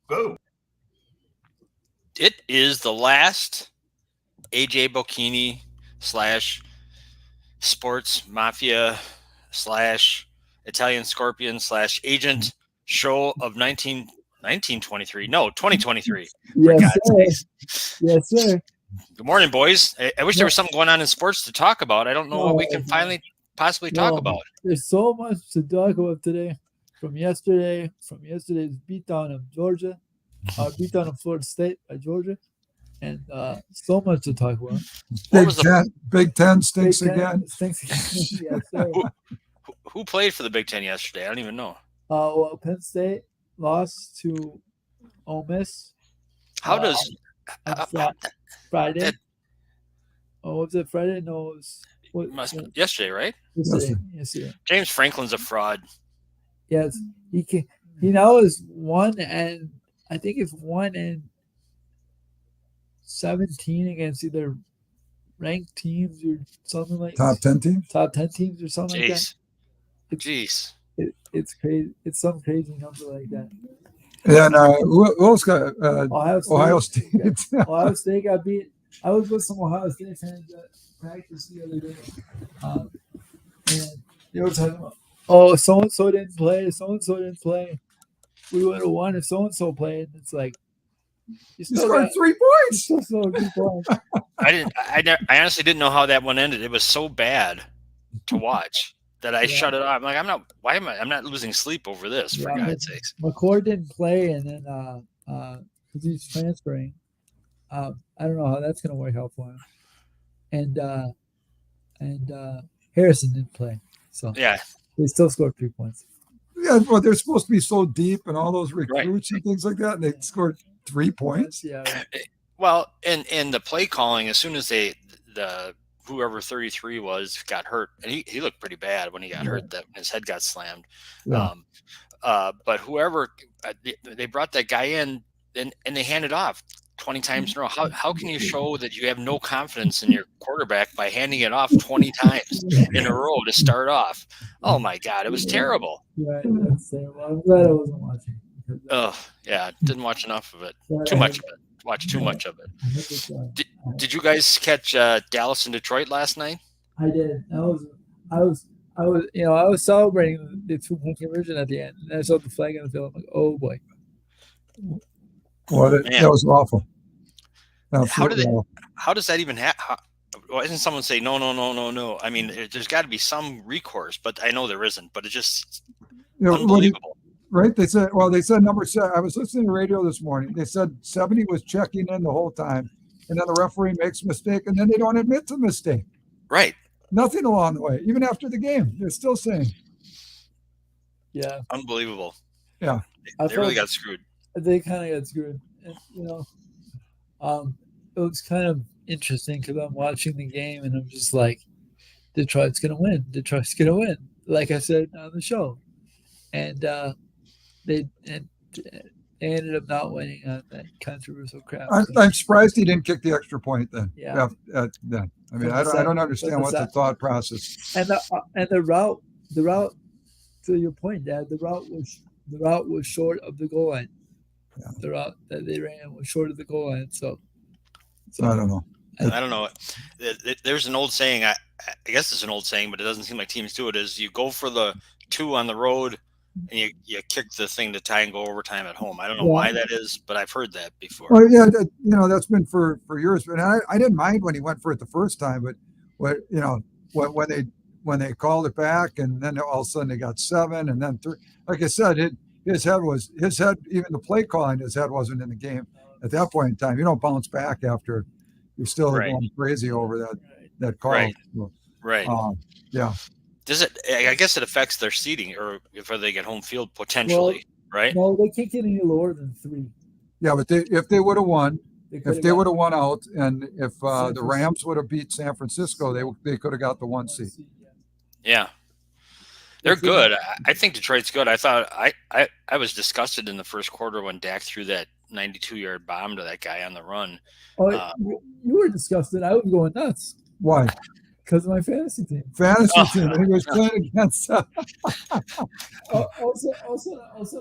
Go. It is the last AJ Bocchini / Sports Mafia / Italian Scorpion / Agent show of 1923. No, 2023, for Yes, God's sir. sakes. Yes, sir. Good morning, boys. I wish there No, was something going on in sports to talk about. I don't know what we can finally possibly talk about. there's so much to talk about today. From yesterday's beatdown of Georgia, beatdown of Florida State by Georgia, and so much to talk about. Big Ten stinks Big Ten again. stinks again. Yes, sir. Who played for the Big Ten yesterday? I don't even know. Well, Penn State lost to Ole Miss. How does Friday? that- Was it Friday? No, it was yesterday, right? Yesterday. James Franklin's a fraud. Yes, he now is 1-17 against either ranked teams or something like Top 10 teams. Top 10 teams or something like that. Jeez. It's crazy. It's some crazy number like that. And who else got Ohio State? State. Ohio State got beat. I was with some Ohio State fans at practice the other day, and they were talking about, oh, so and so didn't play. So and so didn't play. We would have won if so and so played. It's like you scored 3 points. You still 3 points. I honestly didn't know how that one ended. It was so bad to watch that I shut it off. I'm like, I'm not losing sleep over this, for God's sakes. McCord didn't play, and then because he's transferring, I don't know how that's going to work out for him. And Harrison didn't play, so yeah, they still scored 3 points. Yeah, well, they're supposed to be so deep and all those recruits and things like that, and they scored 3 points. Yeah. Well, and the play calling, as soon as whoever 33 was got hurt, and he looked pretty bad when he got hurt, that his head got slammed. Yeah. But whoever they brought that guy in, and they handed off 20 times in a row. How can you show that you have no confidence in your quarterback by handing it off 20 times in a row to start off? Oh my God, it was terrible. Right, that's terrible. I'm glad I wasn't watching. Oh yeah, didn't watch enough of it. Too much of it. Watched too much of it. Did you guys catch Dallas and Detroit last night? I did. I was celebrating the 2-point conversion at the end, and I saw the flag on the field. I'm like, oh boy. Well, that was awful. How does that even happen? Why doesn't someone say no? I mean, there's got to be some recourse, but I know there isn't. But it's just unbelievable. Right? They said number 7. I was listening to the radio this morning. They said 70 was checking in the whole time, and then the referee makes a mistake, and then they don't admit the mistake. Right. Nothing along the way. Even after the game, they're still saying. Yeah. Unbelievable. Yeah. They really got screwed. They kind of got screwed. And, it was kind of interesting because I'm watching the game, and I'm just like, Detroit's going to win. Detroit's going to win, like I said on the show. And they ended up not winning on that controversial crap. I'm surprised he didn't kick the extra point then. Yeah. Then. I mean, I don't understand what the thought process. And the route, to your point, Dad, the route was short of the goal line. Yeah. The route that they ran was short of the goal line. So I don't know. I don't know. There's an old saying. I guess it's an old saying, but it doesn't seem like teams do it. Is you go for the 2 on the road, and you kick the thing to tie and go overtime at home. I don't know why that is, but I've heard that before. Well, yeah, that's been for years. But I didn't mind when he went for it the first time, but when they called it back, and then all of a sudden they got 7, and then 3. Like I said, his head, even the play calling, his head wasn't in the game at that point in time. You don't bounce back after you're still going crazy over that call. Right. So, right. Yeah. Does it? I guess it affects their seating, or if they get home field potentially, right? No, they can't get any lower than 3. Yeah, but if they would have won, if they would have won out, and if the Rams would have beat San Francisco, they could have got the 1 seed. Yeah, they're good. I think Detroit's good. I thought I was disgusted in the first quarter when Dak threw that 92-yard bomb to that guy on the run. Oh, you were disgusted. I was going nuts. Why? Because of my fantasy team. Team. He was playing against. Also,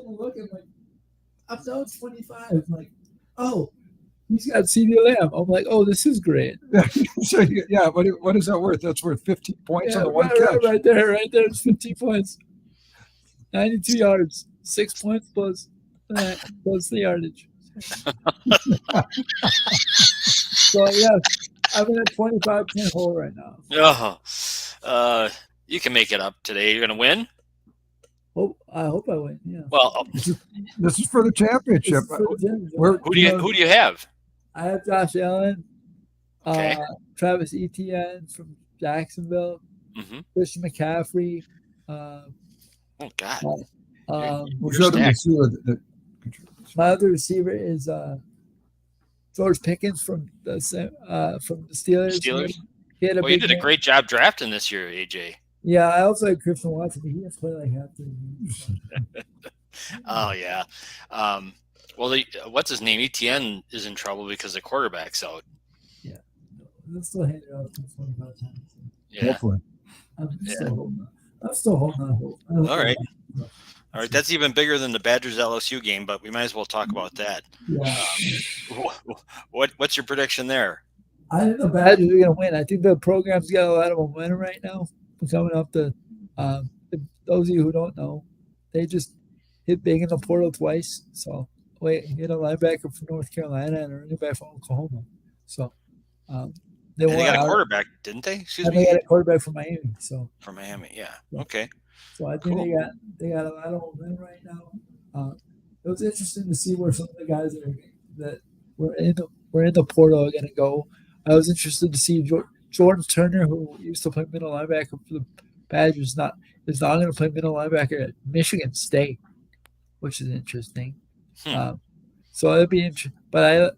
look at I'm down 25. I'm like, oh, he's got CD Lamb. I'm like, oh, this is great. So, yeah, what is that worth? That's worth 15 points on the one right, catch. right there. It's 15 points. 92 yards, 6 points plus the yardage. So yeah, I'm in a 25-10 hole right now. You can make it up today. You're gonna win. I hope I win. Yeah. Well, this is for the championship. Who do you have? I have Josh Allen, Okay. Travis Etienne from Jacksonville, Christian McCaffrey. Oh God. My other receiver is George Pickens from the Steelers. You did a great job drafting this year, AJ. Yeah, I also had Christian Watson, but he didn't play like half the game. Oh yeah. Well, what's his name? ETN is in trouble because the quarterback's out. Yeah, let's still hand it out 25 times. Yeah. Hopefully. I'm still holding on. All right. That's even bigger than the Badgers LSU game, but we might as well talk about that. Yeah. What's your prediction there? I think the Badgers are going to win. I think the program's got a lot of momentum right now. Coming up those of you who don't know, they just hit big in the portal twice. So hit a linebacker from North Carolina and a running back from Oklahoma. So they got a quarterback, didn't they? They got a quarterback from Miami. From Miami, yeah. Okay. So I think they got a lot of momentum right now. It was interesting to see where some of the guys that were in the portal are going to go. I was interested to see Jordan Turner, who used to play middle linebacker for the Badgers, is now going to play middle linebacker at Michigan State, which is interesting. So it'll be interesting. But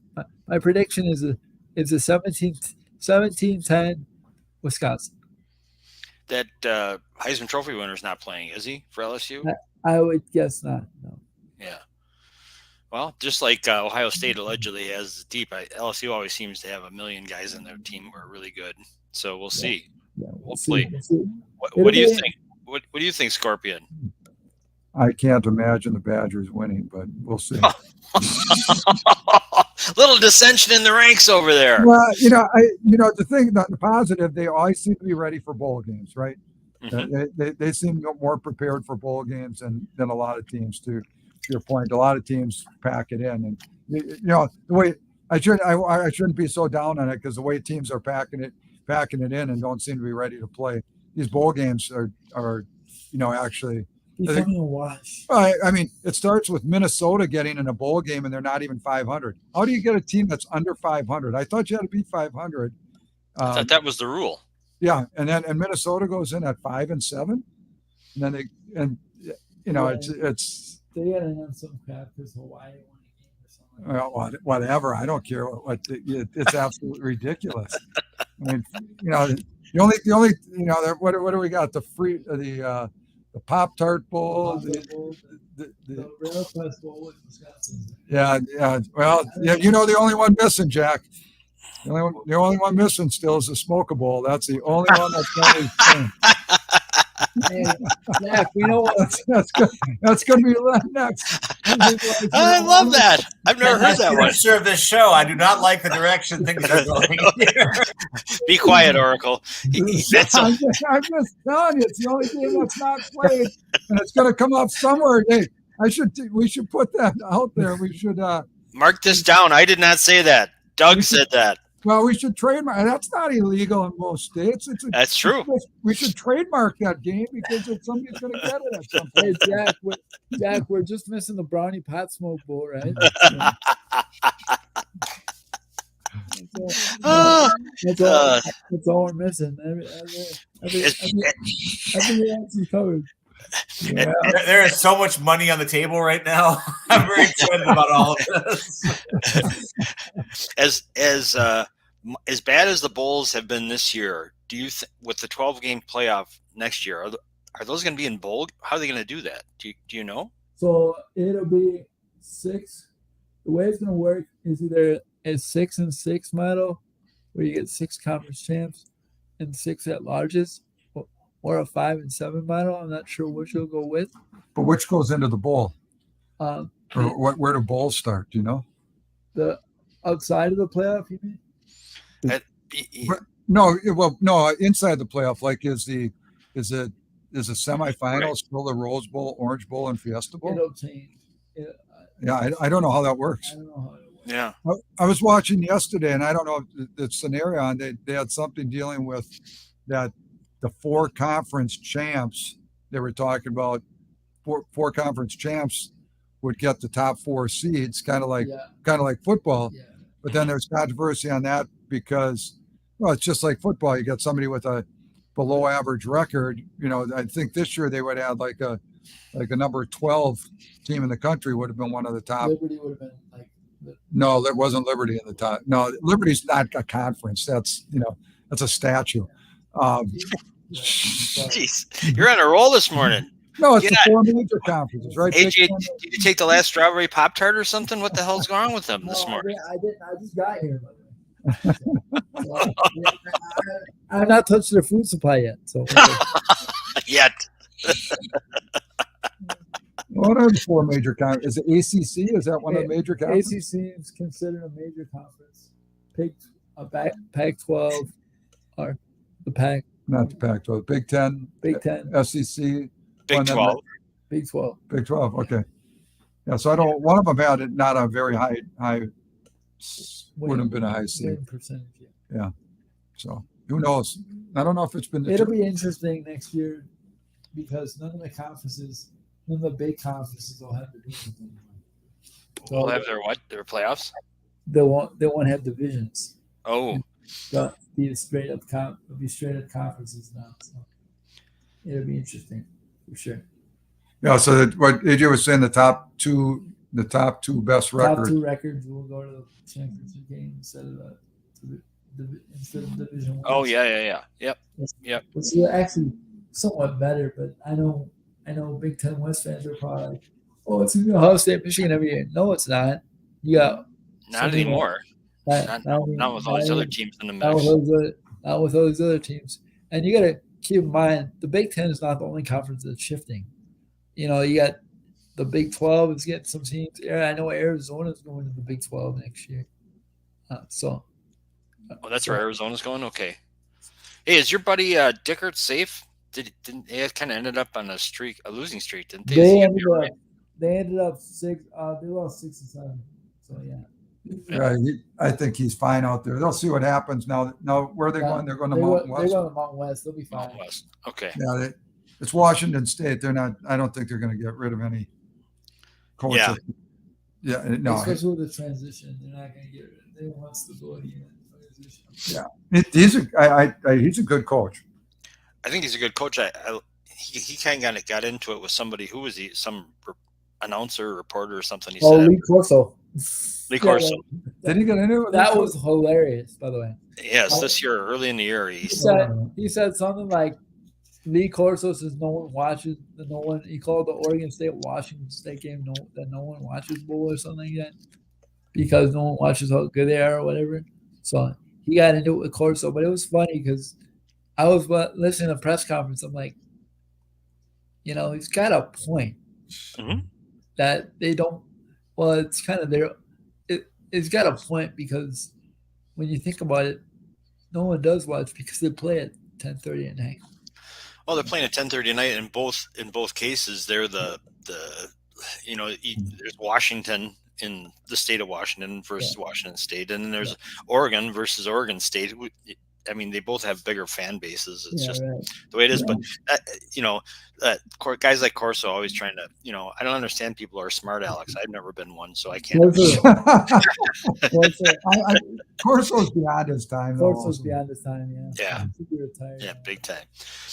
my prediction is a 17-10 Wisconsin. That Heisman Trophy winner is not playing, is he, for LSU? I would guess not. No. Yeah. Well, just like Ohio State allegedly has deep, LSU always seems to have a million guys in their team who are really good. So we'll see. Yeah, hopefully. What do you think? What do you think, Scorpion? I can't imagine the Badgers winning, but we'll see. Little dissension in the ranks over there. Well, the positive, they always seem to be ready for bowl games, right? They seem more prepared for bowl games than a lot of teams do. To your point, a lot of teams pack it in, and the way I shouldn't be so down on it because the way teams are packing it in and don't seem to be ready to play. These bowl games are actually becoming a wash. I mean, it starts with Minnesota getting in a bowl game and they're not even 500. How do you get a team that's under 500? I thought you had to be 500. I thought that was the rule. Yeah, and Minnesota goes in at 5-7, and then it's. They got to have some crap because Hawaii won a game or something. Well, whatever. I don't care it's absolutely ridiculous. I mean, the only what do we got? The Pop-Tart Bowl, the Rail Quest Bowl in Wisconsin. Yeah. Well, the only one missing, Jack. The only one missing still is the Smoker Bowl. That's the only one that's going to be. Hey, Jack, you know what? That's going to be next. I love that. I've never heard that one. Of this show, I do not like the direction things are going here. Be quiet, Oracle. I'm just telling you, it's the only game that's not played, and it's going to come up somewhere. Hey, we should put that out there. We should mark this down. I did not say that. Doug said that. Well, we should trademark. That's not illegal in most states. That's true. We should trademark that game because somebody's going to get it at some point. Hey, Jack, we're just missing the Brownie Pot Smoke Bowl, right? That's all we're missing. Everything else is covered. Yeah. There is so much money on the table right now. I'm very excited about all of this. As bad as the Bulls have been this year, do you with the 12-game playoff next year, are those going to be in bowl? How are they going to do that? Do you know? So it'll be 6. The way it's going to work is either a 6-6 model, where you get 6 conference champs and 6 at larges, or a 5-7 model. I'm not sure which you'll go with. But which goes into the bowl? Or what? Where do bowls start? Do you know? The outside of the playoff, you mean? No, inside the playoff, like is a semifinal Right. still the Rose Bowl, Orange Bowl, and Fiesta Bowl? It'll change. I don't know how that works. I don't know how it works. Yeah. I was watching yesterday, and I don't know the scenario, and they had something dealing with that the 4 conference champs. They were talking about four conference champs would get the top 4 seeds, kind of like football. Yeah. But then there's controversy on that because, well, it's just like football. You got somebody with a below average record. I think this year they would add like a number 12 team in the country would have been one of the top. Liberty would have been like. No, there wasn't Liberty in the top. No, Liberty's not a conference. That's that's a statue. Jeez, you're on a roll this morning. No, it's the 4 major conferences, right? AJ, did you take the last strawberry Pop-Tart or something? What the hell's going on with them this morning? I didn't. I just got here. I have not touched their food supply yet. So Yet. What are the 4 major conferences? Is it ACC? Is that one of the major conferences? ACC is considered a major conference. Pac-12 or the Pac. Not the Pac-12. Big Ten. SEC. Big 12. Big 12. Big 12. Okay. Yeah. So one of them had it not a very high. Wouldn't have been a high seed. Percentage. Yeah. So who knows? I don't know if it's been. It'll be interesting next year because none of the big conferences will have divisions anymore. Will have their what? Their playoffs? They won't have divisions. Oh. They'll be straight up conferences now. So it'll be interesting for sure. Yeah. So what AJ was saying, the top two best records. Top 2 records will go to the championship game instead of Division 1. Oh yeah. Yep. Which is actually somewhat better, but I know Big Ten West fans are probably like, oh, it's gonna be Ohio State, Michigan every year. No, it's not. You got not anymore. Not with all these other teams in the mix. Not with all these other teams. And you got to keep in mind, the Big Ten is not the only conference that's shifting. You got the Big 12 is getting some teams. Yeah, I know Arizona is going to the Big 12 next year. Oh, that's where Arizona's going. Okay. Hey, is your buddy Dickert safe? Didn't they kind of ended up on a losing streak? Didn't they? They ended up 6. They lost 6 and 7. So yeah. Yeah, I think he's fine out there. They'll see what happens now. Where are they going? They're going to Mountain West. They're going to Mountain West. They'll be fine. Mountain West. Okay. Yeah, it's Washington State. They're not. I don't think they're going to get rid of any coach. Yeah. No. Especially with the transition, they're not going to get rid of. They want stability in the transition. Yeah, he's a good coach. I think he's a good coach. He kind of got into it with somebody. Who was he? Some announcer, reporter, or something. He said. Lee Corso. Lee Corso. Did he get into it? That was hilarious, by the way. Yes, this year, early in the year, he said something like, Lee Corso says no one watches. He called the Oregon State Washington State game that no one watches bowl or something like that because no one watches how good they are or whatever. So he got into it with Corso, but it was funny because I was listening to a press conference. I'm like, he's got a point that they don't. Well, it's kind of there. It's got a point because when you think about it, no one does watch because they play at 10:30 at night. Well, they're playing at 10:30 at night, and in both cases, they're there's Washington in the state of Washington versus Washington State, and then there's Oregon versus Oregon State. I mean, they both have bigger fan bases. It's just the way it is. Yeah. But guys like Corso always trying to, I don't understand people who are smart, Alex. I've never been one, so I can't. Corso's beyond his time. Corso's beyond his time. Yeah. Retired. Yeah, big time.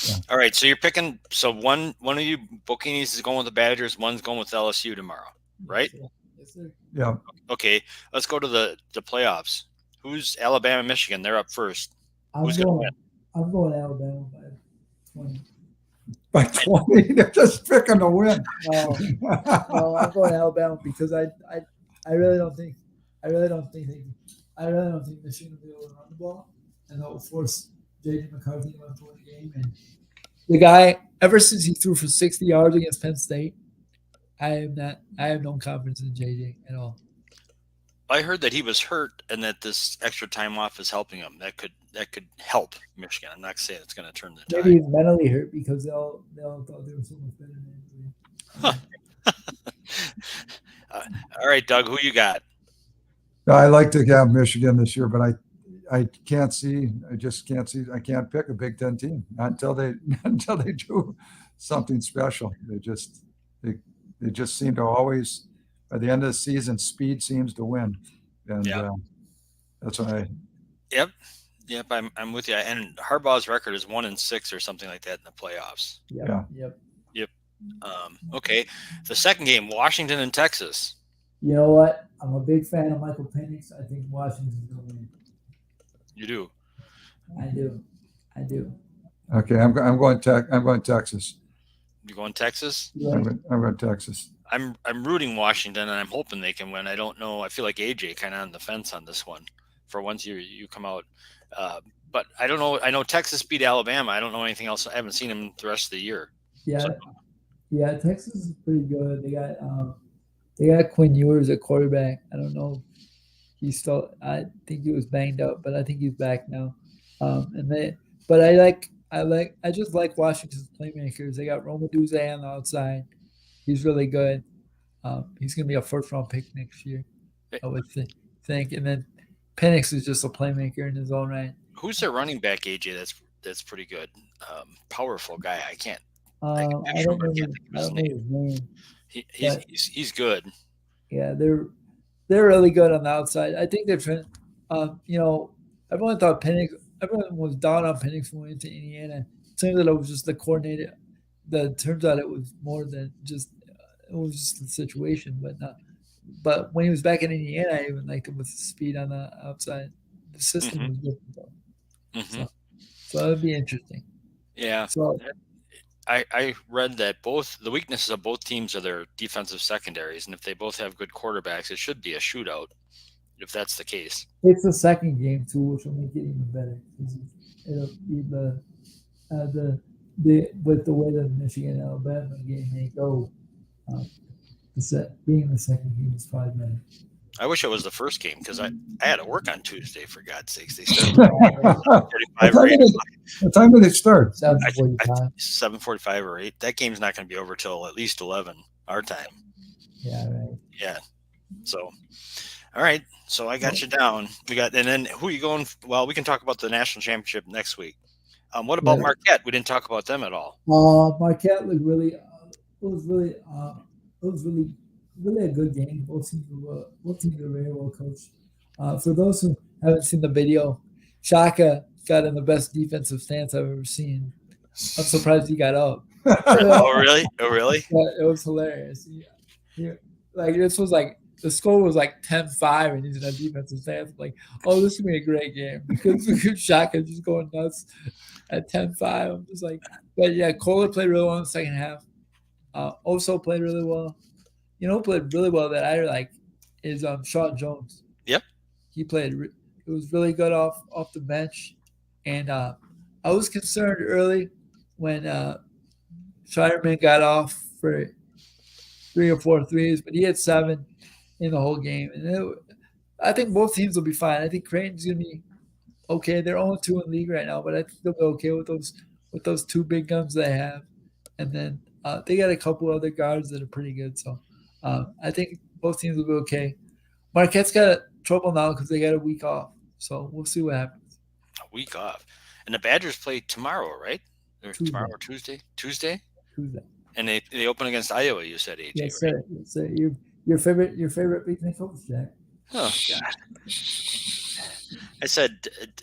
Yeah. All right, so you're picking. So one of you Buccaneers is going with the Badgers. One's going with LSU tomorrow, right? Yes, sir. Yeah. Okay, let's go to the playoffs. Who's Alabama, Michigan? They're up first. I'm going Alabama by 20. By 20? They're just picking to win. No, I'm going Alabama because I really don't think Michigan will be able to run the ball, and that will force J.J. McCarthy to win the game. And the guy, ever since he threw for 60 yards against Penn State, I have no confidence in JJ at all. I heard that he was hurt and that this extra time off is helping him. That could help Michigan. I'm not saying it's going to turn the tide. Maybe he's mentally hurt because they all thought they were so much better than All right, Doug, who you got? I like to have Michigan this year, but I can't see. I just can't see. I can't pick a Big Ten team not until they do something special. They just seem to always, by the end of the season, speed seems to win, and that's why. Yep, I'm with you. And Harbaugh's record is 1-6 or something like that in the playoffs. Yep. Okay, the second game, Washington and Texas. You know what? I'm a big fan of Michael Penix. I think Washington's going to win. You do? I do. Okay, I'm going Texas. You going Texas? Yeah. I'm going Texas. I'm rooting Washington, and I'm hoping they can win. I don't know. I feel like AJ kind of on the fence on this one. For once you come out, but I don't know. I know Texas beat Alabama. I don't know anything else. I haven't seen them the rest of the year. Yeah. Texas is pretty good. They got Quinn Ewers at quarterback. I don't know. I think he was banged up, but I think he's back now. I just like Washington's playmakers. They got Roma Duze on the outside. He's really good. He's going to be a first-round pick next year, I would think. And then Penix is just a playmaker in his own right. Who's their running back, AJ? That's pretty good. Powerful guy. I don't know his name. He's good. Yeah, they're really good on the outside. I think they're trying. Everyone thought everyone was down on Penix when we went to Indiana. It turns out it was just the coordinator. Turns out it was more than just it was just the situation, But when he was back in Indiana, I even liked him with the speed on the outside. The system was different though. So that would be interesting. Yeah. So I read that the weaknesses of both teams are their defensive secondaries, and if they both have good quarterbacks, it should be a shootout. If that's the case, it's the second game too, which will make it even better. It'll be with the way the Michigan Alabama game may go. Being the second game is probably better. I wish it was the first game because I had to work on Tuesday, for God's sakes. They started 45 or 8. What time did it start? 7:45. 7:45 or 8. That game's not going to be over till at least 11 our time. Yeah, right. Yeah. So, all right. So I got you down. And then who are you going? Well, we can talk about the national championship next week. What about Marquette? We didn't talk about them at all. Marquette was really, really a good game. Both teams were very well coached. For those who haven't seen the video, Shaka got in the best defensive stance I've ever seen. I'm surprised he got up. Oh, really? It was hilarious. This was the score was 10-5 and he's in a defensive stance. Like, oh, this is going to be a great game because Shaka just going nuts at 10-5. I'm just like, but yeah, Kohler played really well in the second half. Oso played really well. You know who played really well that I like is Sean Jones. Yep. He played. It was really good off the bench. And I was concerned early when Shireman got off for 3 or 4 threes, but he had 7 in the whole game. And I think both teams will be fine. I think Creighton's going to be okay. They're 0-2 in the league right now, but I think they'll be okay with those 2 big guns they have. And then they got a couple other guards that are pretty good. So I think both teams will be okay. Marquette's got trouble now because they got a week off. So we'll see what happens. A week off. And the Badgers play tomorrow, right? Or Tuesday. Tomorrow or Tuesday? Tuesday. And they open against Iowa, you said, AJ. Yes, right? sir. Yes, sir. Your favorite Big Ten coach, Jack. Oh, God. I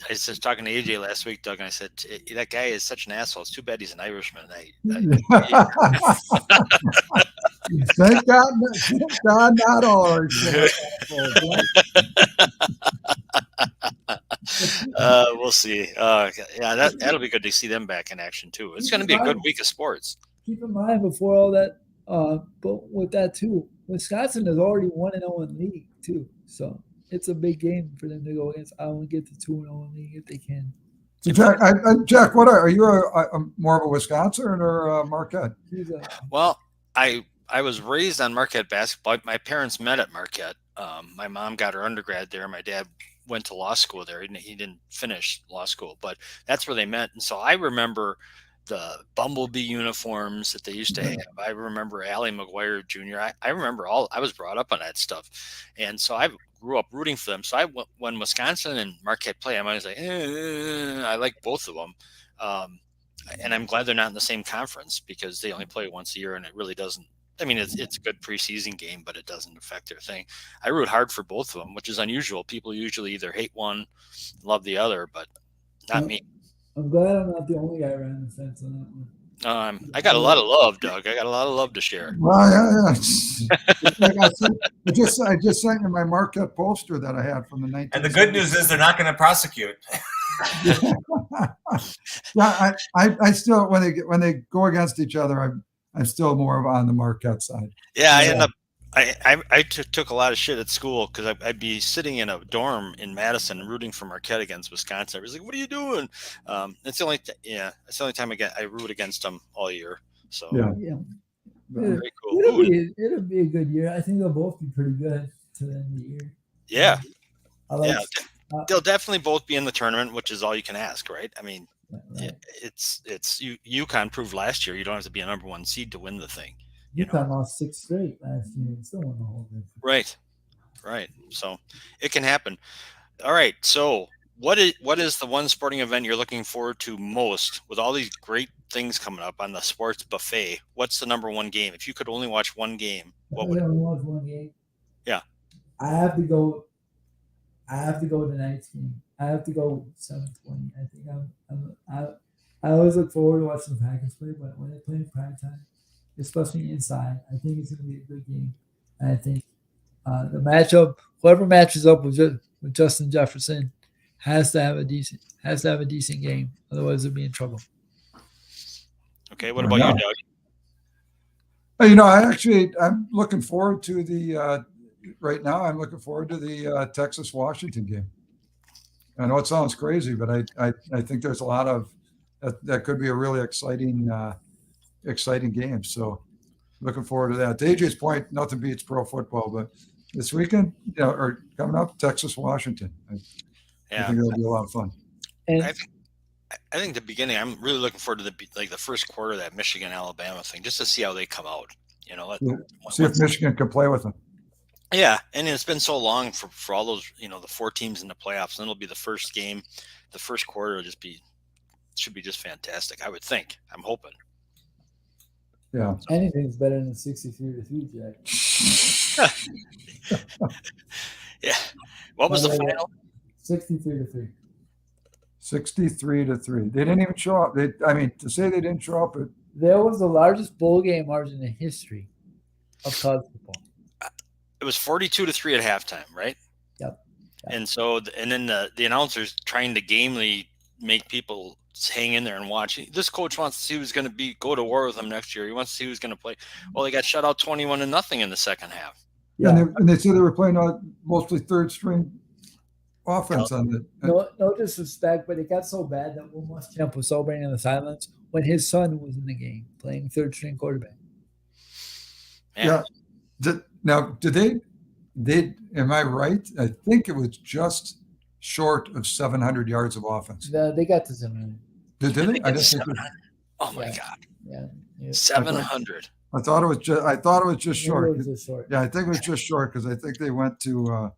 was talking to AJ last week, Doug, and I said, that guy is such an asshole. It's too bad he's an Irishman. Thank God not all. We'll see. That'll be good to see them back in action, too. It's going to be a good week of sports. Keep in mind before all that, but with that, too, Wisconsin is already 1-0 in league, too. So it's a big game for them to go against Iowa and get to 2-0 in league if they can. So Jack, what are you more of a Wisconsin or Marquette? Well, I I was raised on Marquette basketball. My parents met at Marquette. My mom got her undergrad there. My dad went to law school there. He didn't finish law school, but that's where they met. And so I remember the Bumblebee uniforms that they used to have. I remember Allie McGuire Jr. I remember I was brought up on that stuff. And so I grew up rooting for them. So when Wisconsin and Marquette play, I'm always like, I like both of them. And I'm glad they're not in the same conference because they only play once a year and it really doesn't. I mean, it's a good preseason game, but it doesn't affect their thing. I root hard for both of them, which is unusual. People usually either hate one, love the other, but not me. I'm glad I'm not the only guy around the fence on that one. I got a lot of love, Doug. I got a lot of love to share. Well, yeah. Like I just sent you my Marquette poster that I had from the 1970s. And the good news is they're not going to prosecute. Yeah, I still when they go against each other, I'm still more on the Marquette side. Yeah, I end up. I took a lot of shit at school because I'd be sitting in a dorm in Madison rooting for Marquette against Wisconsin. I was like, "What are you doing?" It's the only time I root against them all year. So yeah. Very cool. It'll be a good year. I think they'll both be pretty good to the end of the year. Yeah, like, they'll definitely both be in the tournament, which is all you can ask, right? I mean, right. it's UConn proved last year you don't have to be a number one seed to win the thing. UConn lost 6 straight last year and still won the whole thing. Right. So it can happen. All right. So what is the one sporting event you're looking forward to most with all these great things coming up on the sports buffet? What's the number one game? If you could only watch one game, what would? Only watch one game. Yeah. I have to go tonight's game. I have to go 7:20. I think I always look forward to watching the Packers play, but when they play in prime time, especially inside, I think it's going to be a good game. And I think the matchup, whoever matches up with Justin Jefferson, has to have a decent game. Otherwise, they'll be in trouble. Okay, what about you, Doug? I'm looking forward to the. Right now, I'm looking forward to the Texas-Washington game. I know it sounds crazy, but I think there's a lot of that could be a really exciting game. So looking forward to that. To AJ's point, nothing beats pro football, but this weekend, or coming up, Texas-Washington. I think it'll be a lot of fun. And I think the beginning, I'm really looking forward to the first quarter of that Michigan-Alabama thing, just to see how they come out. See if Michigan can play with them. Yeah, and it's been so long for all those, the 4 teams in the playoffs, and it'll be the first game, the first quarter should be just fantastic. I would think. I'm hoping. Yeah. Anything's better than 63-3, Jack. Yeah. What was the final? 63-3. 63-3. They didn't even show up. To say they didn't show up. There was the largest bowl game margin in history of college football. It was 42-3 at halftime, right? Yep. And so, and then the announcers trying to gamely make people hang in there and watch. This coach wants to see who's going to go to war with him next year. He wants to see who's going to play. Well, they got shut out 21-0 in the second half. Yeah, and they said they were playing mostly third string offense on it. No disrespect, but it got so bad that Will Muschamp was celebrating in the silence when his son was in the game playing third string quarterback. Yeah. Now, did they? Am I right? I think it was just short of 700 yards of offense. They got to 700. Did they? I didn't think. Oh my God! Yeah. 700. I thought it was just short. It was just short. Yeah, I think it was just short because I think they went to.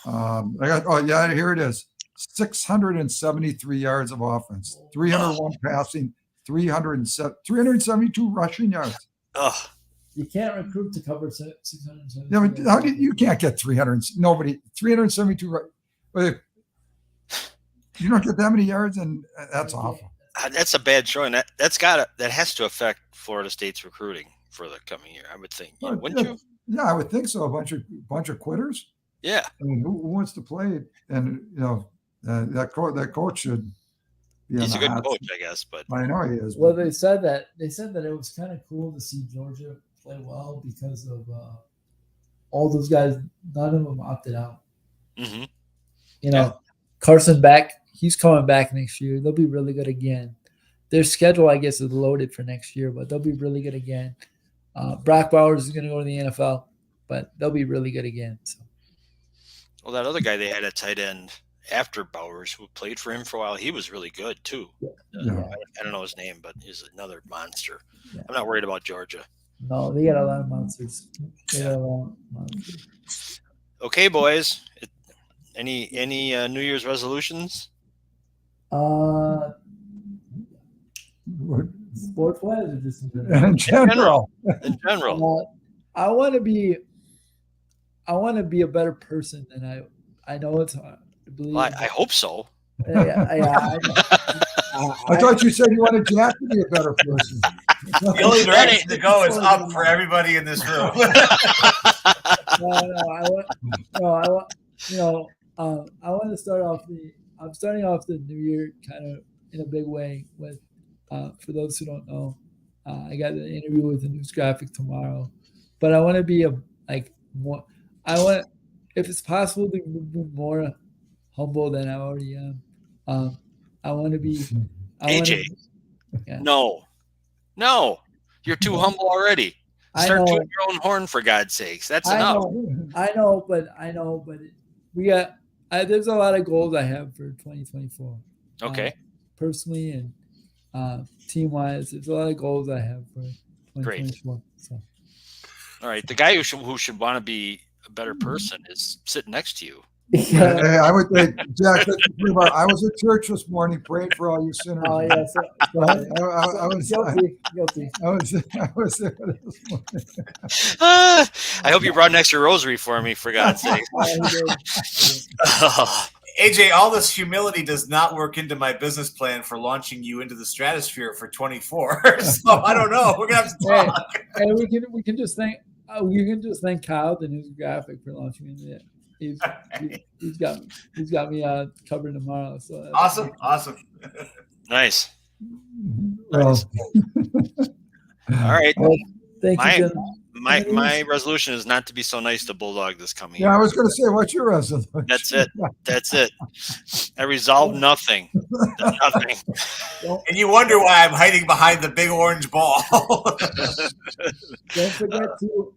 Here it is. 673 yards of offense, 301 passing, 372 rushing yards. Oh. You can't recruit to cover 670. Yeah, but you can't get 372. You don't get that many yards, and that's awful. That's a bad showing. That has to affect Florida State's recruiting for the coming year. I would think. Wouldn't you? Yeah, I would think so. A bunch of quitters. Yeah. I mean, who wants to play? And that coach should. He's a good coach, I guess, but I know he is. Well, they said that it was kind of cool to see Georgia play well because of all those guys. None of them opted out. Mm-hmm. Carson back. He's coming back next year. They'll be really good again. Their schedule, I guess, is loaded for next year, but they'll be really good again. Brock Bowers is going to go to the NFL, but they'll be really good again. So. Well, that other guy they had at tight end after Bowers, who played for him for a while, he was really good too. Yeah. I don't know his name, but he's another monster. Yeah. I'm not worried about Georgia. No, they got a lot of monsters. Okay, boys. Any New Year's resolutions? Sports wise or just in general? In general. In general. I want to be a better person than I know it's hard to believe. Well, I hope so. I thought you said you wanted Jack to be a better person. The only direction to go is up for everybody in this room. I want to start off I'm starting off the new year kind of in a big way with, for those who don't know, I got an interview with a news graphic tomorrow, but I want to be if it's possible to be more humble than I already am. I want to be AJ. No, you're too humble already. Start tooting your own horn, for God's sakes. That's enough. I know, but we got. There's a lot of goals I have for 2024. Okay. Personally and team wise, there's a lot of goals I have for 2024. Great. So. All right, the guy who should want to be a better person is sitting next to you. Yeah. Hey, I would think, Jack. I was at church this morning praying for all you sinners. Oh yeah, I was guilty. I was there this morning. I hope you brought an extra rosary for me, for God's sake. AJ, all this humility does not work into my business plan for launching you into the stratosphere for 24. So I don't know. We're gonna have to talk. Hey, we can just thank Kyle, the news graphic, for launching me into it. He's got me covered tomorrow. So awesome. Nice. Well, all right. Well, thank you. My resolution is not to be so nice to Bulldog this coming year. I was going to say, what's your resolution? That's it. I resolved nothing. Nothing. And you wonder why I'm hiding behind the big orange ball. Don't forget to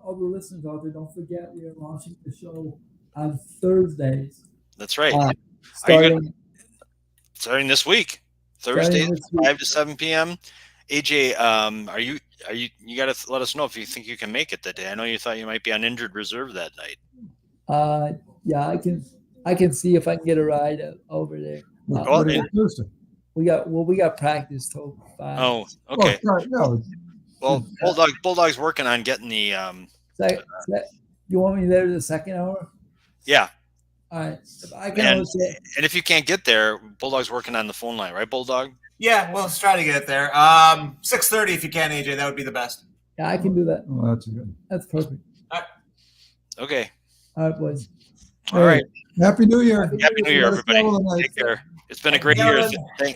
all the listeners out there, don't forget we are launching the show on Thursdays. That's right. Starting this week, Thursdays, 5 to 7 p.m. AJ, are you got to let us know if you think you can make it that day. I know you thought you might be on injured reserve that night. Yeah, I can see if I can get a ride over there. We got practice till 5. Oh, okay. No. Well, Bulldog's working on getting the. You want me there the second hour? Yeah. All right. And if you can't get there, Bulldog's working on the phone line, right, Bulldog? Yeah, we'll try to get it there. 6:30 if you can, AJ. That would be the best. Yeah, I can do that. Oh, that's good. That's perfect. All right. Okay. All right, boys. All right. Happy New Year. Happy New Year, everybody. Take care. It's been a great year.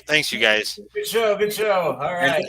Thanks, you guys. Good show. All right.